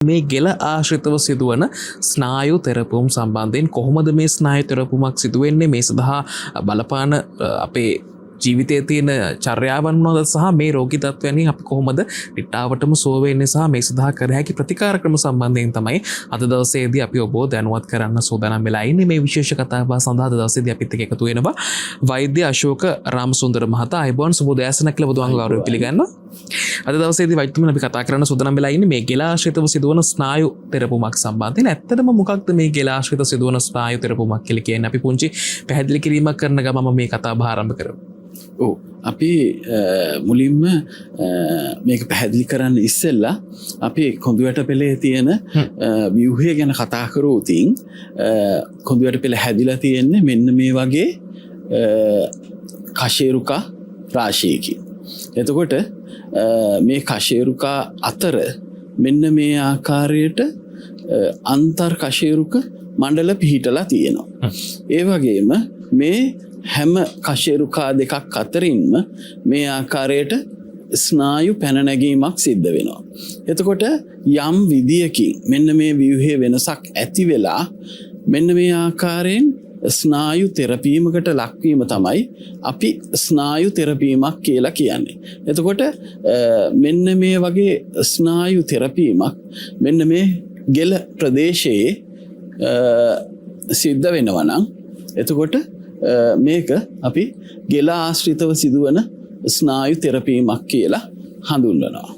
මේ ගෙල ආශ්‍රිතව සිදුවන ස්නායු තෙරපුම් සම්බන්ධයෙන් කොහොමද මේ ස්නායු තෙරපුමක් සිදුවෙන්නේ මේ සඳහා බලපාන අපේ ජීවිතයේ තියෙන චර්යාවන් මොනවද සහ මේ රෝගී තත්ත්වයන්හි අපි කොහොමද ඩිටාවටම සුව වෙන්නේ සහ මේ සඳහා කර හැකි ප්‍රතිකාර ක්‍රම සම්බන්ධයෙන් තමයි අද දවසේදී අපි ඔබව දැනුවත් කරන්න සූදානම් වෙලා ඉන්නේ. මේ විශේෂ කතාබහ සඳහා අද දවසේදී අපිත් එක්ක එකතු වෙනවා වෛද්‍ය අශෝක රාමසුන්දර මහතා. අයබෝන් සුබ උදෑසනක් කියලා බුදුන් ගෞරව පිළිගන්නවා. අද දවසේදී වෛද්‍යතුමනි අපි කතා කරන්න සූදානම් වෙලා ඉන්නේ මේ ගෙල ආශ්‍රිතව සිදුවන ස්නායු තෙරපුමක් සම්බන්ධයෙන්. ඇත්තටම මොකක්ද මේ ගෙල ආශ්‍රිත සිදුවන ස්නායු තෙරපුමක් කියලා කියන්නේ? අපි පුංචි පැහැදිලි කිරීමක් කරන ගමම මේ කතාබහ ආරම්භ කරමු. අපි මුලින්ම මේක පැහැදිලි කරන්න ඉස්සෙල්ලා අපි කොඳුයට පෙළේ තියෙන ව්‍යුහය ගැන කතා කරෝතින් කොඳුයට පෙළ හැදිලා තියෙන්නේ මෙන්න මේ වගේ කශේරුකා රාශියකින්. එතකොට මේ කශේරුකා අතර මෙන්න මේ ආකාරයට අන්තර් කශේරුක මණ්ඩල පිහිටලා තියෙනවා. ඒ වගේම මේ හැම කශේරුකා දෙකක් අතරින්ම මේ ආකාරයට ස්නායු පැනනැගීමක් සිද්ධ වෙනවා. එතකොට යම් විදියකින් මෙන්න මේ ව්‍යුහයේ වෙනසක් ඇති වෙලා මෙන්න මේ ආකාරයෙන් ස්නායු තෙරපීමකට ලක්වීම තමයි අපි ස්නායු තෙරපීමක් කියලා කියන්නේ. එතකොට මෙන්න මේ වගේ ස්නායු තෙරපීමක් මෙන්න මේ ගෙල ප්‍රදේශයේ සිද්ධ වෙනවා නම් එතකොට මේක අපි ගෙල ආශ්‍රිතව සිදුවන ස්නායු තෙරපීමක් කියලා හඳුන්වනවා.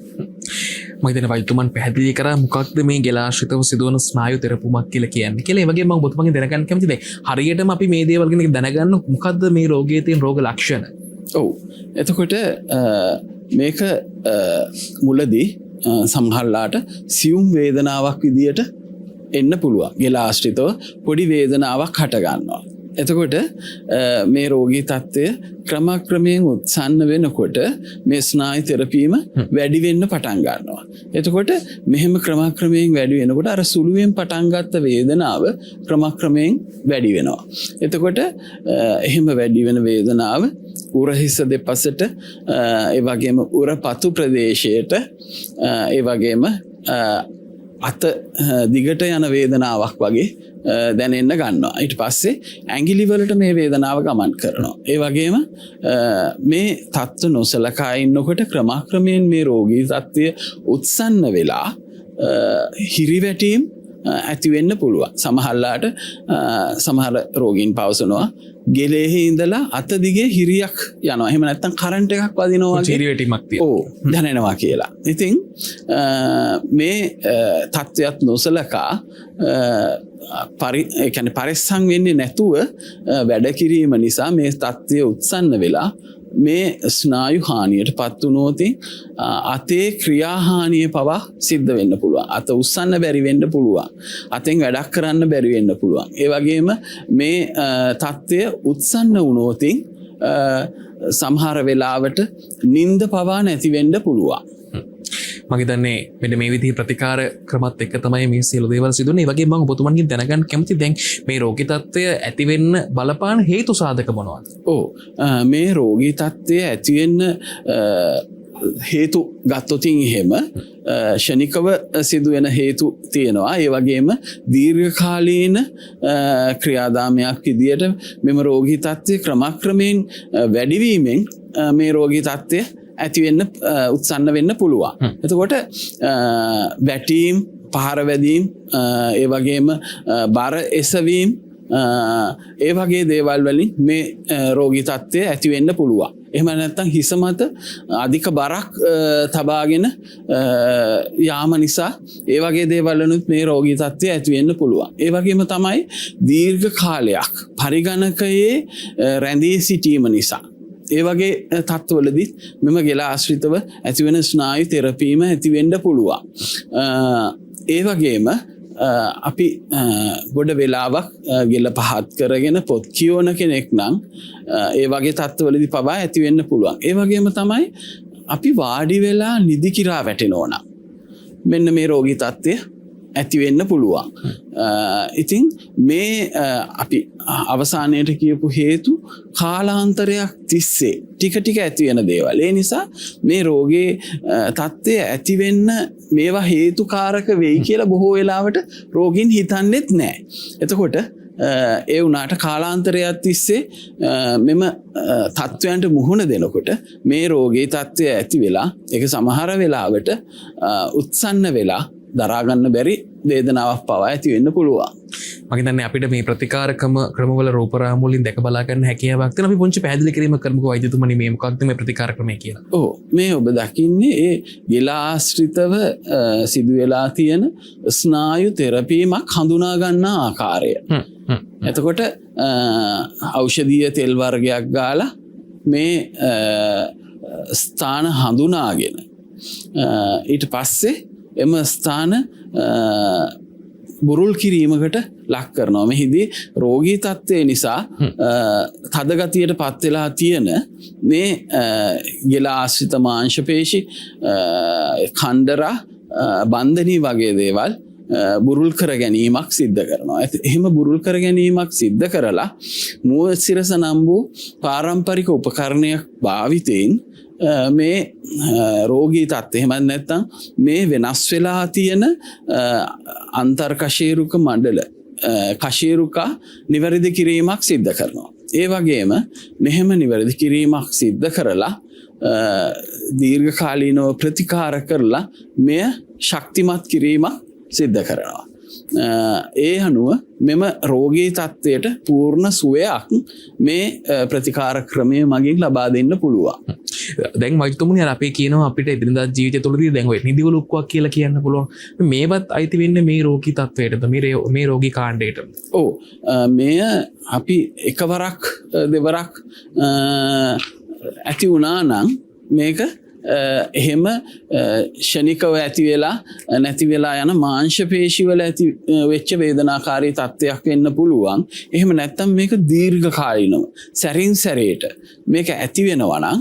මම හිතන්නේ වෛද්‍යතුමන් පැහැදිලි කරා මොකක්ද මේ ගෙල ආශ්‍රිතව සිදුවන ස්නායු තෙරපුමක් කියලා කියන්නේ. කියලා ඒ වගේම මම ඔබතුමගෙන් දැනගන්න කැමතියි. දැන් හරියටම අපි මේ දේවල් ගැන දැනගන්න මොකක්ද මේ රෝගයේ තියෙන රෝග ලක්ෂණ? ඔව්. එතකොට මේක මුලදී සමහරලාට සියුම් වේදනාවක් විදියට එන්න පුළුවන්. ගෙල ආශ්‍රිතව පොඩි වේදනාවක් හට ගන්නවා. එතකොට මේ රෝගී තත්ත්වය ක්‍රමක්‍රමයෙන් උත්සන්න වෙනකොට මේ ස්නායු තෙරපීම වැඩි වෙන්න පටන් ගන්නවා. එතකොට මෙහෙම ක්‍රමක්‍රමයෙන් වැඩි වෙනකොට අර සුළුවෙන් පටන් ගත්ත වේදනාව ක්‍රමක්‍රමයෙන් වැඩි වෙනවා. එතකොට එහෙම වැඩි වෙන වේදනාව උරහිස දෙපසට ඒ වගේම උරපතු ප්‍රදේශයට ඒ වගේම අත දිගට යන වේදනාවක් වගේ දැනෙන්න ගන්නවා. ඊට පස්සේ ඇඟිලි වලට මේ වේදනාව ගමන් කරනවා. ඒ වගේම මේ තත්ත්ව නොසලකා ඉන්නකොට ක්‍රමක්‍රමයෙන් මේ රෝගී තත්ත්වය උත්සන්න වෙලා හිරිවැටීම් ඇති වෙන්න පුළුවන්. සමහරලාට සමහර රෝගීන් පවසනවා ගෙලෙහි ඉඳලා අත දිගේ හිරියක් යනවා. එහෙම නැත්නම් කරන්ට් එකක් වදිනවා වගේ හිරිවැටීමක් තියෙනවා. ඔව් දැනෙනවා කියලා. ඉතින් මේ තත්ත්වයක් නොසලකා කියන්නේ පරිස්සම් වෙන්නේ නැතුව වැඩ කිරීම නිසා මේ තත්ත්වය උත්සන්න වෙලා මේ ස්නායු හානියට පත් වුණොත් අතේ ක්‍රියාහානිය පවා සිද්ධ වෙන්න පුළුවන්. අත උස්සන්න බැරි වෙන්න පුළුවන්. අතෙන් වැඩක් කරන්න බැරි වෙන්න පුළුවන්. ඒ වගේම මේ තත්ත්වය උත්සන්න වුණොත් සමහර වෙලාවට නිින්ද පවා නැති වෙන්න පුළුවන්. මම හිතන්නේ මෙන්න මේ විදිහේ ප්‍රතිකාර ක්‍රමත් එක්ක තමයි මේ සියලු දේවල් සිදුවන්නේ. ඒ වගේම මම ඔබතුමන්ගෙන් දැනගන්න කැමතියි දැන් මේ රෝගී තත්ත්වය ඇති වෙන්න බලපාන හේතු සාධක මොනවද? මේ රෝගී තත්ත්වය ඇති වෙන්න හේතු ගත්තොතින් එහෙම ෂණිකව සිදුවෙන හේතු තියෙනවා. ඒ වගේම දීර්ඝකාලීන ක්‍රියාදාමයක් විදියට මෙම රෝගී තත්ත්වය ක්‍රමක්‍රමයෙන් වැඩිවීමෙන් මේ රෝගී තත්ත්වය ඇති වෙන්න උත්සන්න වෙන්න පුළුවන්. එතකොට වැටීම්, පහර වැදීම්, ඒ වගේම බර එසවීම, ඒ වගේ දේවල් වලින් මේ රෝගී තත්ත්වය ඇති වෙන්න පුළුවන්. එහෙම නැත්නම් හිස මත අධික බරක් තබාගෙන යාම නිසා ඒ වගේ දේවල් වලින් මේ රෝගී තත්ත්වය ඇති වෙන්න පුළුවන්. ඒ වගේම තමයි දීර්ඝ කාලයක් පරිගණකයේ රැඳී සිටීම නිසා ඒ වගේ තත්ත්වවලදී මෙම ගෙල ආශ්‍රිතව ඇතිවෙන ස්නායු තෙරපීම ඇති වෙන්න පුළුවන්. ඒ වගේම අපි ගොඩ වෙලාවක් ගෙල පහත් කරගෙන පොත් කියවන කෙනෙක් නම් ඒ වගේ තත්ත්වවලදී පවා ඇති වෙන්න පුළුවන්. ඒ වගේම තමයි අපි වාඩි වෙලා නිදි කිරා වැටෙනවා නම් මෙන්න මේ රෝගී තත්ත්වය ඇති වෙන්න පුළුවන්. ඉතින් මේ අපි අවසානයට කියපු හේතු කාලාන්තරයක් තිස්සේ ටික ටික ඇති වෙන දේවල්. ඒ නිසා මේ රෝගේ තත්ත්වය ඇති වෙන්න මේවා හේතුකාරක වෙයි කියලා බොහෝ වෙලාවට රෝගීන් හිතන්නෙත් නෑ. එතකොට ඒ වුණාට කාලාන්තරයක් තිස්සේ මෙම තත්ත්වයන්ට මුහුණ දෙනකොට මේ රෝගී තත්ත්වය ඇති වෙලා ඒක සමහර වෙලාවට උත්සන්න වෙලා දරාගන්න බැරි වේදනාවක් පවා ඇති වෙන්න පුළුවන්. මම හිතන්නේ අපිට මේ ප්‍රතිකාර ක්‍රමවල රූපරාම වලින් දැක බලා ගන්න හැකියාවක් තියෙනවා. අපි පොන්චි පැහැදිලි කිරීම කරමුකෝ වෛද්‍යතුමනි මේ මොකක්ද මේ ප්‍රතිකාර ක්‍රමය කියලා. ඔව් මේ ඔබ දකින්නේ ඒ ගෙලා ආශ්‍රිතව සිදු වෙලා තියෙන ස්නායු තෙරපීමක් හඳුනා ගන්න ආකාරය. එතකොට ඖෂධීය තෙල් වර්ගයක් ගාලා මේ ස්ථාන හඳුනාගෙන ඊට පස්සේ එම ස්ථාන බුරුල් කිරීමකට ලක් කරනවා. මෙහිදී රෝගී තත්ත්වය නිසා තදගතියට පත්වෙලා තියෙන මේ ගෙලා ආශ්‍රිත මාංශ පේශි කණ්ඩරා බන්ධනී වගේ දේවල් බුරුල් කර ගැනීමක් සිද්ධ කරනවා. එහෙම බුරුල් කර ගැනීමක් සිද්ධ කරලා මුව සිරස නම් වූ පාරම්පරික උපකරණයක් භාවිතයෙන් මේ රෝගී තත්ත්වය එහෙම නැත්නම් මේ වෙනස් වෙලා තියෙන අන්තර්කශේරුක මණ්ඩල කශේරුකා නිවැරදි කිරීමක් සිද්ධ කරනවා. ඒ වගේම මෙහෙම නිවැරදි කිරීමක් සිද්ධ කරලා දීර්ඝකාලීනව ප්‍රතිකාර කරලා මෙය ශක්තිමත් කිරීමක් සිද්ධ කරනවා. ඒ අනුව මෙම රෝගී තත්ත්වයට පූර්ණ සුවයක් මේ ප්‍රතිකාර ක්‍රමය මගින් ලබා දෙන්න පුළුවන්. දැන් වෛද්‍යතුමනි අපි කියනවා අපිට එදිනදා ජීවිතය තුළදී දැන් ඔය නිදිවලුක්කක් කියලා කියන්න පුළුවන්. මේවත් අයිති වෙන්නේ මේ රෝගී තත්ත්වයටද මේ රෝගී කාණ්ඩයට? ඔව් මෙය අපි එකවරක් දෙවරක් ඇති වුණා නම් මේක එහෙම ෂණිකව ඇති වෙලා නැති වෙලා යන මාංශ පේශිවල ඇති වෙච්ච වේදනාකාරී තත්ත්වයක් වෙන්න පුළුවන්. එහෙම නැත්නම් මේක දීර්ඝකාලීනව සැරින් සැරේට මේක ඇති වෙනවා නම්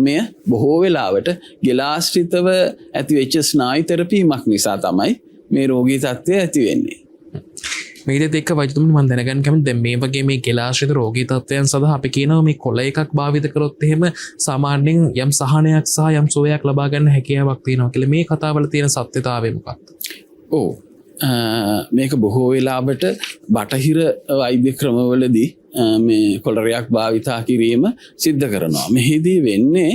මෙය බොහෝ වෙලාවට ගෙලාශ්‍රිතව ඇති වෙච්ච ස්නායු තෙරපීමක් නිසා තමයි මේ රෝගී තත්ත්වය ඇති වෙන්නේ. මේකත් එක්ක වෛද්‍යතුමනි මම දැනගන්න කැමතියි දැන් මේ වගේ මේ ගෙලාශ්‍රිත රෝගී තත්ත්වයන් සඳහා අපි කියනවා මේ කොළ එකක් භාවිත කරොත් එහෙම සාමාන්‍යයෙන් යම් සහනයක් සහ යම් සුවයක් ලබා ගන්න හැකියාවක් තියෙනවා කියලා මේ කතාවල තියෙන සත්‍යතාවය මොකක්ද? ඔව් මේක බොහෝ වෙලාවට බටහිර වෛද්‍ය ක්‍රමවලදී මේ කොළරයක් භාවිතා කිරීම සිද්ධ කරනවා. මෙහිදී වෙන්නේ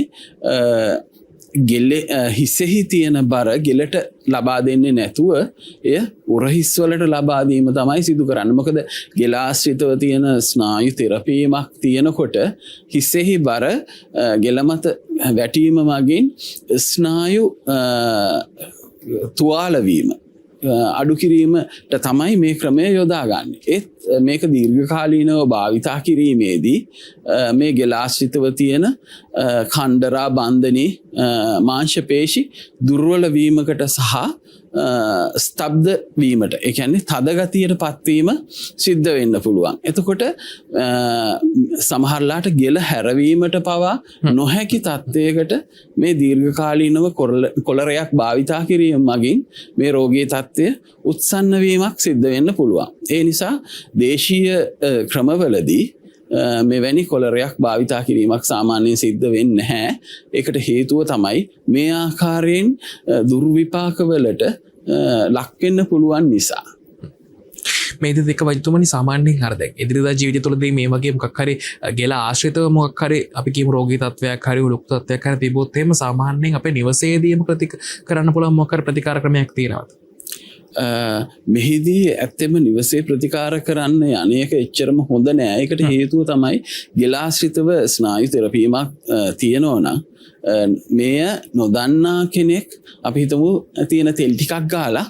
හිසෙහි තියෙන බර ගෙලට ලබා දෙන්නේ නැතුව එය උරහිස්වලට ලබා දීම තමයි සිදු කරන්නේ. මොකද ගෙලාශ්‍රිතව තියෙන ස්නායු තෙරපීමක් තියෙනකොට හිසෙහි බර ගෙල මත වැටීම මගින් ස්නායු තුවාල වීම අඩු කිරීමට තමයි මේ ක්‍රමය යොදාගන්නේ. ඒත් මේක දීර්ඝකාලීනව භාවිතා කිරීමේදී මේ ගෙලාශ්‍රිතව තියෙන කණ්ඩරා බන්ධනී මාංශ පේශි දුර්වල වීමකට සහ ස්තබ්ද වීමට ඒ කියන්නේ තද ගතියට පත්වීම සිද්ධ වෙන්න පුළුවන්. එතකොට සමහරලාට ගෙල හැරවීමට පවා නොහැකි තත්ත්වයකට මේ දීර්ඝකාලීනව කොළරයක් භාවිතා කිරීම මගින් මේ රෝගී තත්ත්වය උත්සන්න වීමක් සිද්ධ වෙන්න පුළුවන්. ඒ නිසා දේශීය ක්‍රමවලදී මෙවැනි කොළරයක් භාවිතා කිරීමක් සාමාන්‍යයෙන් සිද්ධ වෙන්නේ නැහැ. ඒකට හේතුව තමයි මේ ආකාරයෙන් දුර්විපාකවලට ලක් වෙන්න පුළුවන් නිසා. මේ දෙක වෛද්‍යතුමනි සාමාන්‍යයෙන් හරිද එදිනදා ජීවිතය තුළදී මේ වගේ මොකක් හරි ගෙලා ආශ්‍රිතව මොකක් හරි අපි කියමු රෝගී තත්ත්වයක් හරි උලුක් තත්ත්වයක් හරි තිබොත් එහෙම සාමාන්‍යයෙන් අපේ නිවසේදීම කරන්න පුළුවන් මොකක් හරි ප්‍රතිකාර ක්‍රමයක් තියෙනවද? මෙහිදී ඇත්තෙම නිවසේ ප්‍රතිකාර කරන්න අනේක එච්චරම හොඳ නෑ. ඒකට හේතුව තමයි ගෙලාශ්‍රිතව ස්නායු තෙරපීමක් තියෙනවා නම් මෙය නොදන්නා කෙනෙක් අපි හිතමු තියෙන තෙල් ටිකක් ගාලා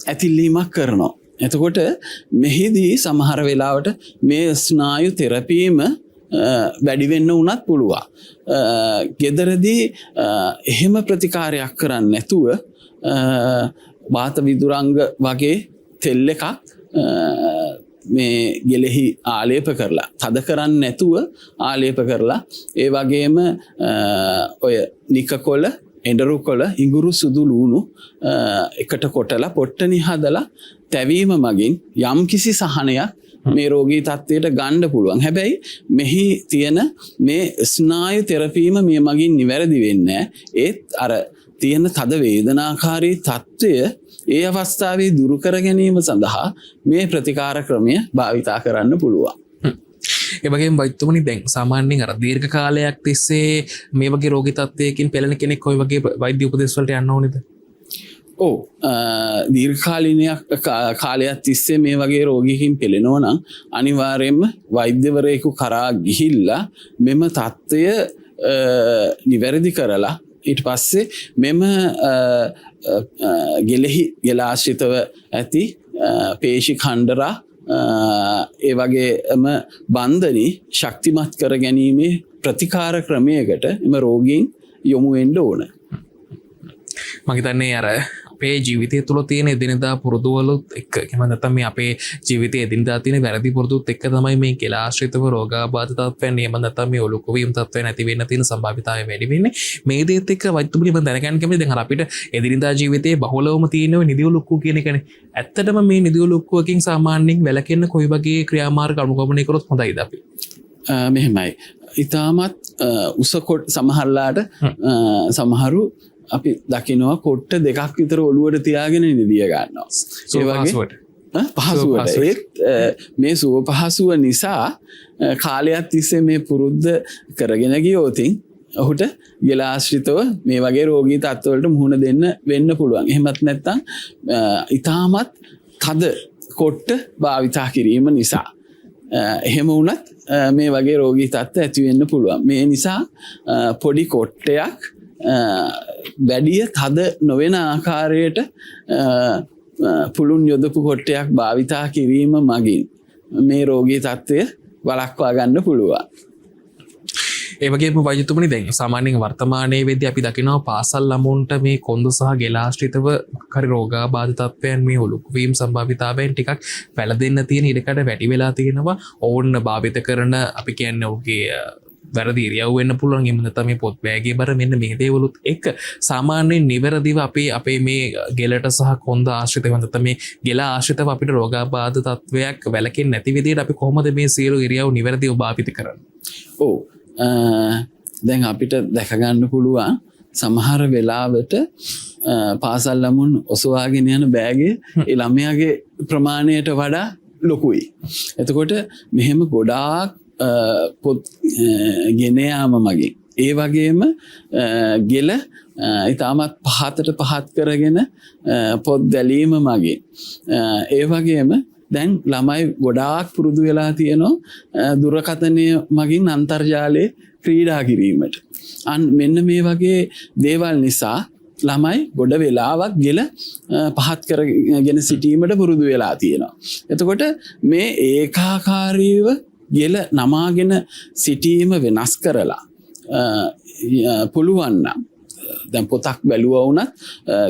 ඇතිල්ලීමක් කරනවා. එතකොට මෙහිදී සමහර වෙලාවට මේ ස්නායු තෙරපීම වැඩි වෙන්න උනත් පුළුවන්. ගෙදරදී එහෙම ප්‍රතිකාරයක් කරන්න නැතුව වාත විදුරංග වගේ තෙල් එකක් මේ ගෙලෙහි ආලේප කරලා තද කරන්න නැතුව ආලේප කරලා ඒ වගේම ඔය නිකකොළ එඬරු කොළ ඉඟුරු සුදු ලූණු එකට කොටලා පොට්ටනි හදලා තැවීම මගින් යම් කිසි සහනයක් මේ රෝගී තත්ත්වයට ගන්න පුළුවන්. හැබැයි මෙහි තියෙන මේ ස්නායු තෙරපීම මේ මගින් නිවැරදි වෙන්නේ නැහැ. ඒත් අර තියෙන තද වේදනාකාරී තත්ත්වය ඒ අවස්ථාවේ දුරු කර ගැනීම සඳහා මේ ප්‍රතිකාර ක්‍රමය භාවිතා කරන්න පුළුවන්. එවගේ වෛද්‍යතුමනි දැන් සාමාන්‍යයෙන් අර දීර්ඝ කාලයක් තිස්සේ මේ වගේ රෝගී තත්ත්වයකින් පෙළෙන කෙනෙක් ඔය වගේ වෛද්‍ය උපදෙස් වලට යන්න ඕනේද? ඔව් දීර්ඝකාලීනයක් කාලයක් තිස්සේ මේ වගේ රෝගීකින් පෙළෙනවා නම් අනිවාර්යයෙන්ම වෛද්‍යවරයෙකු කරා ගිහිල්ලා මෙම තත්ත්වය නිවැරදි කරලා ඊට පස්සේ මෙම ගෙලාශ්‍රිතව ඇති පේශි කණ්ඩරා ඒ වගේම බන්ධනී ශක්තිමත් කර ගැනීමේ ප්‍රතිකාර ක්‍රමයකට එම රෝගීන් යොමු වෙන්න ඕන. මම හිතන්නේ අර අපේ ජීවිතය තුළ තියෙන එදිනෙදා පුරුදුවලුත් එක්ක එහෙම නැත්නම් මේ අපේ ජීවිතයේ එදිනෙදා තියෙන වැරදි පුරුදුත් එක්ක තමයි මේ කෙලාශ්‍රිතව රෝගාබාධ තත්ත්වයන් එහෙම නැත්නම් මේ ඔලු කුවීම් තත්ත්වයන් ඇති වෙන්න තියෙන සම්භාවිතතාවය වැඩි වෙන්නේ. මේ දේත් එක්ක වෛද්‍යතුමනි මම දැනගන්න කැමතියි දැන් අර අපිට එදිනෙදා ජීවිතයේ බහුලවම තියෙන ඔය නිදි ඔලුක්කුව කියන එකනේ. ඇත්තටම මේ නිදි ඔලුක්කුවකින් සාමාන්‍යයෙන් වැළකෙන්න කොයි වගේ ක්‍රියාමාර්ග අනුගමනය කරොත් හොඳයිද අපි? මෙහෙමයි. ඊටමත් උසකොට සමහරලාට සමහරු අපි දකිනවා කොට්ට දෙකක් විතර ඔළුවට තියාගෙන නිදිය ගන්නවා. ඒ වගේ පහසුවට ඒත් මේ සුව පහසුව නිසා කාලයක් තිස්සේ මේ පුරුද්ද කරගෙන ගියොතින් ඔහුට ගෙලාශ්‍රිතව මේ වගේ රෝගී තත්ත්වවලට මුහුණ දෙන්න වෙන්න පුළුවන්. එහෙමත් නැත්නම් ඊටමත් තද කොට්ට භාවිතා කිරීම නිසා එහෙම වුණත් මේ වගේ රෝගී තත්ත්ව ඇති වෙන්න පුළුවන්. මේ නිසා පොඩි කොට්ටයක් වැඩිය තද නොවන ආකාරයට පුළුන් යොදපු කොට්ටයක් භාවිතා කිරීම මගින් මේ රෝගී තත්ත්වය වළක්වා ගන්න පුළුවන්. ඒ වගේම වෛද්‍යතුමනි දැන් සාමාන්‍යයෙන් වර්තමානයේ වෙද්දී අපි දකිනවා පාසල් ළමුන්ට මේ කොන්ද සහ ගෙලාශ්‍රිතව හරි රෝගාබාධ තත්ත්වයන් මේ ඔලු කුවීම් සම්භාවිතාවයන් ටිකක් පැලදෙන්න තියෙන ඉඩකඩ වැඩි වෙලා තියෙනවා. ඕන්න භාවිත කරන අපි කියන්නේ ඔහුගේ වැරදි ඉරියව් වෙන්න පුළුවන්. එහෙම නැත්නම් මේ පොත් බෑගේ බර මෙන්න මේ දේවලුත් එක්ක සාමාන්‍යයෙන් නිවැරදිව අපේ මේ ගෙලට සහ කොන්ද ආශ්‍රිතව නැත්නම් මේ ගෙල ආශ්‍රිතව අපිට රෝගාබාධ තත්වයක් වැළකෙන්නේ නැති විදිහට අපි කොහොමද මේ සියලු ඉරියව් නිවැරදිව භාවිත කරන්නේ? ඔව් දැන් අපිට දැක ගන්න පුළුවන් සමහර වෙලාවට පාසල් ළමුන් ඔසවාගෙන යන බෑගේ ඒ ළමයාගේ ප්‍රමාණයට වඩා ලොකුයි. එතකොට මෙහෙම ගොඩාක් පොත් ගෙන යාම මගින් ඒ වගේම ගෙල ඉතාමත් පහතට පහත් කරගෙන පොත් දැලීම මගින් ඒ වගේම දැන් ළමයි ගොඩාක් පුරුදු වෙලා තියෙනවා දුරකථනය මගින් අන්තර්ජාලයේ ක්‍රීඩා කිරීමට. මෙන්න මේ වගේ දේවල් නිසා ළමයි ගොඩ වෙලාවක් ගෙල පහත් කරගෙන සිටීමට පුරුදු වෙලා තියෙනවා. එතකොට මේ ඒකාකාරීව ගෙල නමාගෙන සිටීම වෙනස් කරලා පුළුවන් නම් දැන් පොතක් බැලුවා වුණත්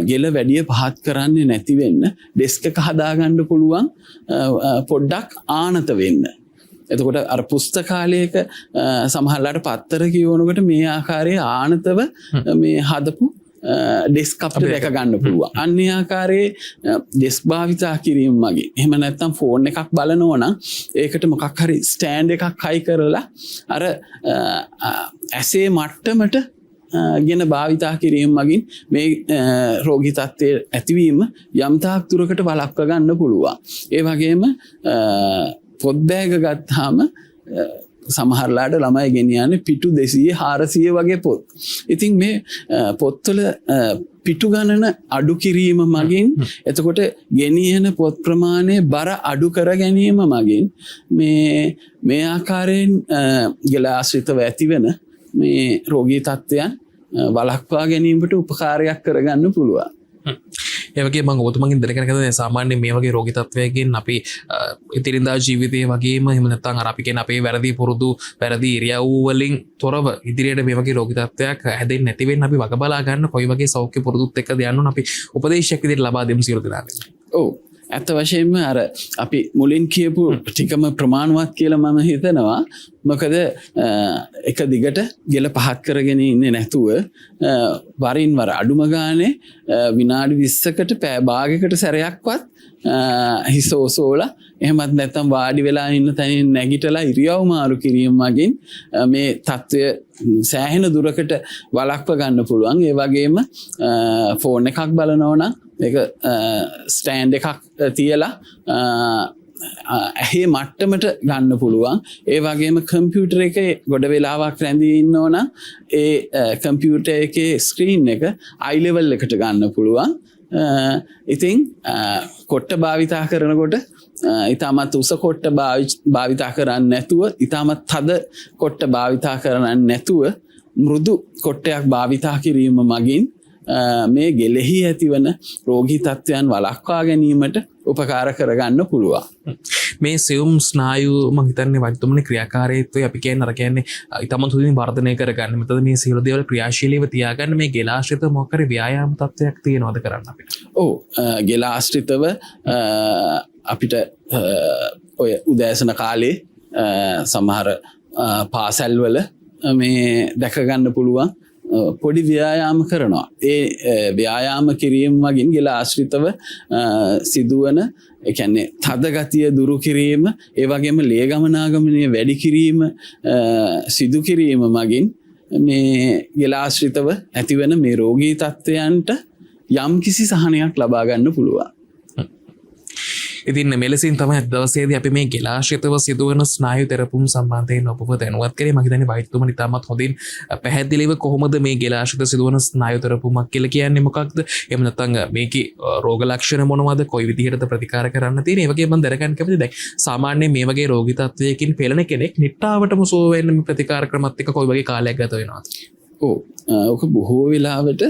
ගෙල වැඩිය පහත් කරන්නේ නැති වෙන්න ඩෙස්ක් එක හදාගන්න පුළුවන් පොඩ්ඩක් ආනත වෙන්න. එතකොට අර පුස්තකාලයක සමහරලාට පත්තර කියවනකොට මේ ආකාරයේ ආනතව මේ හදපු ඩෙස්ක් අපිට දැක ගන්න පුළුවන්. අන්නේ ආකාරයේ ඩෙස්ක් භාවිතා කිරීම මගින් එහෙම නැත්නම් ෆෝන් එකක් බලනවා නම් ඒකට මොකක් හරි ස්ටෑන්ඩ් එකක් හයි කරලා අර ඇසේ මට්ටමට ගෙන භාවිතා කිරීම මගින් මේ රෝගී තත්ත්වයේ ඇතිවීම යම් තාක් දුරකට වළක්වා ගන්න පුළුවන්. ඒ වගේම පොත් බෑග ගත්තාම සමහරලාට ළමයි ගෙනියන්නේ පිටු 200 400 වගේ පොත්. ඉතින් මේ පොත්වල පිටු ගණන අඩු කිරීම මගින් එතකොට ගෙනියන පොත් ප්‍රමාණය බර අඩු කර ගැනීම මගින් මේ ආකාරයෙන් ගෙල ආශ්‍රිතව ඇතිවෙන මේ රෝගී තත්ත්වයන් වළක්වා ගැනීමට උපකාරයක් කරගන්න පුළුවන්. ඒ වගේ මම ඔබතුමගෙන් දැනගන්න කැමතියි සාමාන්‍යයෙන් මේ වගේ රෝගී තත්ත්වයකින් අපි ඉදිරියදා ජීවිතයේ වගේම එහෙම නැත්නම් අර අපි කියන අපේ වැරදි පුරුදු වැරදි ඉරියව් වලින් තොරව ඉදිරියට මේ වගේ රෝගී තත්ත්වයක් හැදෙන්නේ නැති වෙන්න අපි වග බලා ගන්න කොයි වගේ සෞඛ්‍ය පුරුදුත් එක්කද යන්න ඕන අපි උපදේශයක් විදිහට ලබා දෙමු සියලු දෙනාට. ඔව් ඇත්ත වශයෙන්ම අර අපි මුලින් කියපු ටිකම ප්‍රමාණවත් කියලා මම හිතනවා. මොකද එක දිගට ගෙල පහත් කරගෙන ඉන්නේ නැතුව වරින් වර අඩුම ගානේ විනාඩි 20කට පැය භාගයකට සැරයක්වත් හිස ඔසෝලා එහෙමත් නැත්නම් වාඩි වෙලා ඉන්න තැනින් නැගිටලා ඉරියව් මාරු කිරීම මගින් මේ තත්ත්වය සෑහෙන දුරකට වළක්ව ගන්න පුළුවන්. ඒ වගේම ෆෝන් එකක් බලනවා නම් ඒක ස්ටෑන්ඩ් එකක් තියලා ඇහි මට්ටමට ගන්න පුළුවන්. ඒ වගේම කම්පියුටර් එකේ ගොඩ වෙලාවක් රැඳී ඉන්නවා නම් ඒ කම්පියුටර් එකේ ස්ක්‍රීන් එක අයි ලෙවල් එකට ගන්න පුළුවන්. ඉතින් කොට්ට භාවිතා කරනකොට ඉතාමත් උස කොට්ට භාවිතා කරන්න නැතුව ඉතාමත් තද කොට්ට භාවිතා කරන්න නැතුව මෘදු කොට්ටයක් භාවිතා කිරීම මගින් මේ ගෙලෙහි ඇතිවන රෝගී තත්ත්වයන් වළක්වා ගැනීමට උපකාර කරගන්න පුළුවන්. මේ සියුම් ස්නායු මම හිතන්නේ වෛද්‍යතුමනි ක්‍රියාකාරීත්වය අපි කියන්නේ අර කියන්නේ ඉතාමත් හොඳින් වර්ධනය කරගන්න. මෙතන මේ සියලු දේවල් ක්‍රියාශීලීව තියාගන්න මේ ගෙලාශ්‍රිත මොකක් හරි ව්‍යායාම තත්ත්වයක් තියෙනවද කරන්න අපිට? ඔව් ගෙලාශ්‍රිතව අපිට ඔය උදෑසන කාලේ සමහර පාසැල්වල මේ දැක ගන්න පුළුවන් පොඩි ව්‍යායාම කරනවා. ඒ ව්‍යායාම කිරීම මගින් ගෙල ආශ්‍රිතව සිදුවන ඒ කියන්නේ තද ගතිය දුරු කිරීම, ඒ වගේම ලේ ගමනාගමනය වැඩි කිරීම සිදු කිරීම මගින් මේ ගෙල ආශ්‍රිතව ඇතිවන මේ රෝගී තත්ත්වයන්ට යම් කිසි සහනයක් ලබා ගන්න පුළුවන්. ඉතින් මෙලෙසින් තමයි දවසේදී අපි මේ ගෙලාශ්‍රිතව සිදුවන ස්නායු තෙරපුම් සම්බන්ධයෙන් ඔබව දැනුවත් කරේ. මම හිතන්නේ වෛද්‍යතුමනි තාමත් හොඳින් පැහැදිලිව කොහොමද මේ ගෙලාශ්‍රිත සිදුවන ස්නායු තෙරපුමක් කියලා කියන්නේ මොකක්ද? එහෙම නැත්නම් මේකේ රෝග ලක්ෂණ මොනවද? කොයි විදිහටද ප්‍රතිකාර කරන්න තියෙන්නේ? ඒ වගේ මම දැනගන්න කැමතියි. දැන් සාමාන්‍යයෙන් මේ වගේ රෝගී තත්ත්වයකින් පෙළෙන කෙනෙක් නිට්ටාවටම සුව වෙන්න මේ ප්‍රතිකාර ක්‍රමත් එක්ක කොයි වගේ කාලයක් ගත වෙනවද? ඔක බොහෝ වෙලාවට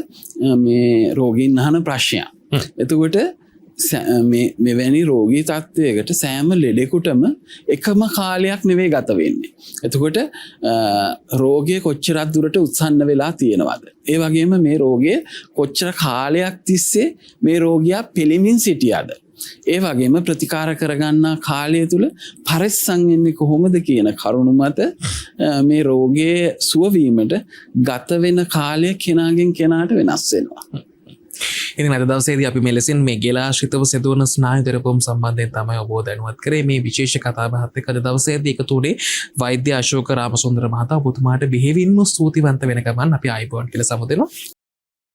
මේ රෝගීන් අහන ප්‍රශ්නයක්. එතකොට මෙවැනි රෝගී තත්ත්වයකට සෑම ලෙඩෙකුටම එකම කාලයක් නෙවෙයි ගත වෙන්නේ. එතකොට රෝගය කොච්චරක් දුරට උත්සන්න වෙලා තියෙනවද? ඒ වගේම මේ රෝගය කොච්චර කාලයක් තිස්සේ මේ රෝගියා පෙළෙමින් සිටියද? ඒ වගේම ප්‍රතිකාර කරගන්නා කාලය තුල පරිස්සම් වෙන්නේ කොහොමද කියන කරුණු මත මේ රෝගයේ සුවවීමට ගත වෙන කාලය කෙනාගෙන් කෙනාට වෙනස් වෙනවා. ඉතින් අද දවසේදී අපි මෙලෙසින් මේ ගෙලාශ්‍රිතව සිදුවන ස්නායු තෙරපුම් සම්බන්ධයෙන් තමයි ඔබව දැනුවත් කරේ. මේ විශේෂ කතා බහත් එක්ක අද දවසේදී එකතු වුණේ වෛද්‍ය අශෝක රාමසුන්දර මහතා. ඔබතුමාට බෙහෙවින්ම ස්තුතිවන්ත වෙන ගමන් අපි ආයුබෝවන් කියලා සමුදෙනවා.